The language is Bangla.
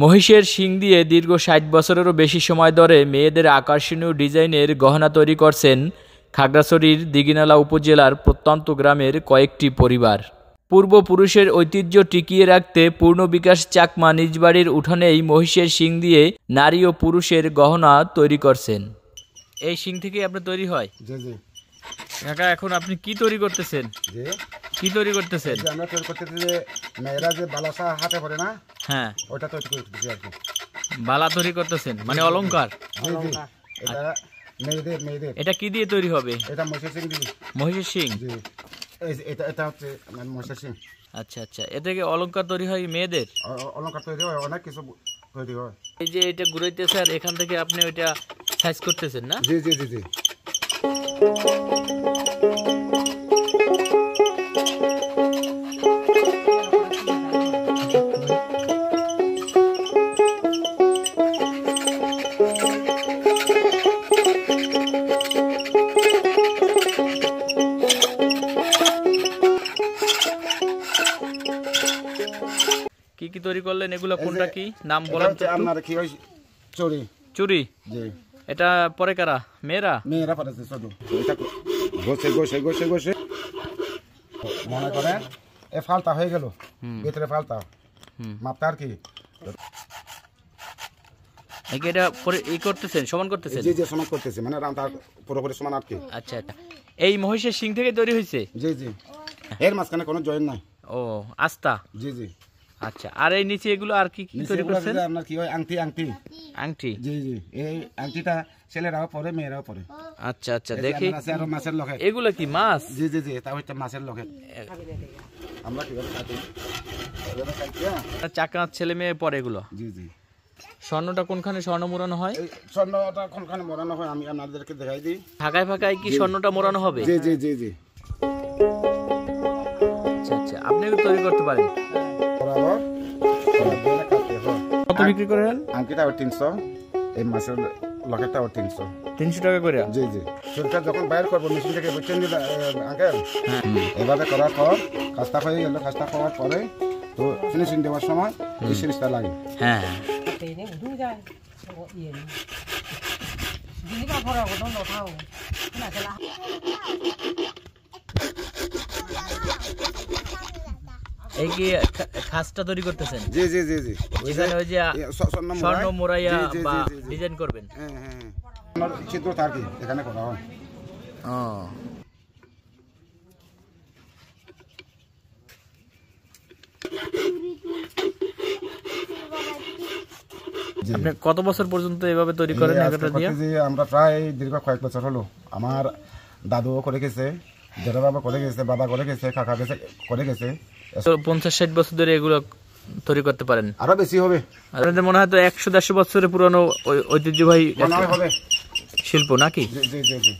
মহিষের শিং দিয়ে দীর্ঘ ৬০ বছরেরও বেশি সময় ধরে মেয়েদের আকর্ষণীয় ডিজাইনের গহনা তৈরি করছেন খাগড়াছড়ির দীঘিনালা উপজেলার প্রত্যন্ত গ্রামের কয়েকটি পরিবার। পূর্বপুরুষের ঐতিহ্য টিকিয়ে রাখতে পূর্ণবিকাশ চাকমা নিজ বাড়ির উঠানেই মহিষের শিং দিয়ে নারী ও পুরুষের গহনা তৈরি করছেন। এই শিং থেকে আপনার তৈরি হয়? জি জি। কাকা, এখন আপনি কি তৈরি করতেছেন? জি, কি তৈরি করতেছেন? আমরা তৈরি করতেছি যে মেয়েরা যে বালাসা হাতে পরে না, হ্যাঁ, ওটা তৈরি করতেছি আর কি। বালা তৈরি করতেছেন মানে অলংকার? জি জি, এটা মেয়েদের। এটা কি দিয়ে তৈরি হবে? এটা মহিষের শিং দিয়ে। মহিষের শিং? জি, এটা হচ্ছে মহিষের শিং। আচ্ছা আচ্ছা, এ থেকে অলংকার তৈরি হয় মেয়েদের? অলংকার তৈরি হয়, অনেক কিছু তৈরি হয়। এই যে এটা ঘুরাইতেছে আর এখান থেকে আপনি ওইটা সাইজ করতেছেন না? জি জি জি জি। কি কি তৈরি করলেন এগুলো? কোনটা কি নাম বলেন তো? আপনার কি হয়? চুরি। চুরি? জি। এটা পরে কারা? মেয়েরা? মেয়েরা পরেছে শুধু। এটা ঘষে মনে করেন এ ফালতা হয়ে গেল, ভিতরে ফালতা মাপটা আর কি। এটা পরে এই করতেছেন, সমান করতেছেন? জি জি, সমান করতেছি, মানে রামটা পুরোপুরি সমান আর কি। আচ্ছা আচ্ছা, এই মহিষের শিং থেকে তৈরি হয়েছে? জি জি, এর মাঝখানে কোনো জয়েন্ট নাই। ও, আস্তা? জি জি। আচ্ছা, আর এই নিচে এগুলো আর কি কি তৈরি করছেন? আপনার কি হয়? আংটি। আংটি? জি জি, এই আংটিটা ছেলেরাও পরে, মেয়েরাও পরে। আচ্ছা আচ্ছা, দেখি। আরো মাছের লকেট। এগুলো কি মাছ? জি জি জি, তা হচ্ছে মাছের লকেট। আমরা কিভাবে কাটি? চাকা ছেলে মেয়ে পরে এগুলো? জি জি। স্বর্ণটা কোনখানে স্বর্ণ মোড়ানো হয়? এই স্বর্ণটা কোনখানে মোড়ানো হয় আমি আপনাদেরকে দেখাই দিই। ফাঁকায় ফাঁকায় কি স্বর্ণটা মোড়ানো হবে? জি জি জি জি। আচ্ছা আচ্ছা, আপনি তৈরি করতে পারেন? বরাবর কত বিক্রি করেন? আংটিটা 300, এই মাছের লকেটটা 300। 300 টাকা করে? জি জি। চুলটা যখন বাইর করবো মেশিন থেকে, বুঝছেন আঙ্কেল, এভাবে করার পর কাজটা হয়ে গেল। কাজটা করার পরে তো ফিনিশিং দেওয়ার সময় এই সিরিজটা লাগে। হ্যাঁ, এই কি খাসটা তৈরি করতেছেন? জি জি জি জি, এখানে ওই যে স্বর্ণ মোড়াইয়া বা ডিজাইন করবেন? হ্যাঁ হ্যাঁ, চিত্রটা আর কি এখানে করা হয়। ও, আপনি কত বছর পর্যন্ত এভাবে তৈরি করেন? আমরা প্রায় দীর্ঘ কয়েক বছর হলো। আমার দাদুও করে গেছে, জেঠা বাবা করে গেছে, বাবা করে গেছে, কাকা করে গেছে। 50-60 বছর ধরে এগুলো তৈরি করতে পারেন? আরো বেশি হবে। আপনাদের মনে হয় তো 100-150 বছরের পুরনো ঐতিহ্যবাহী শিল্প নাকি? জি জি জি।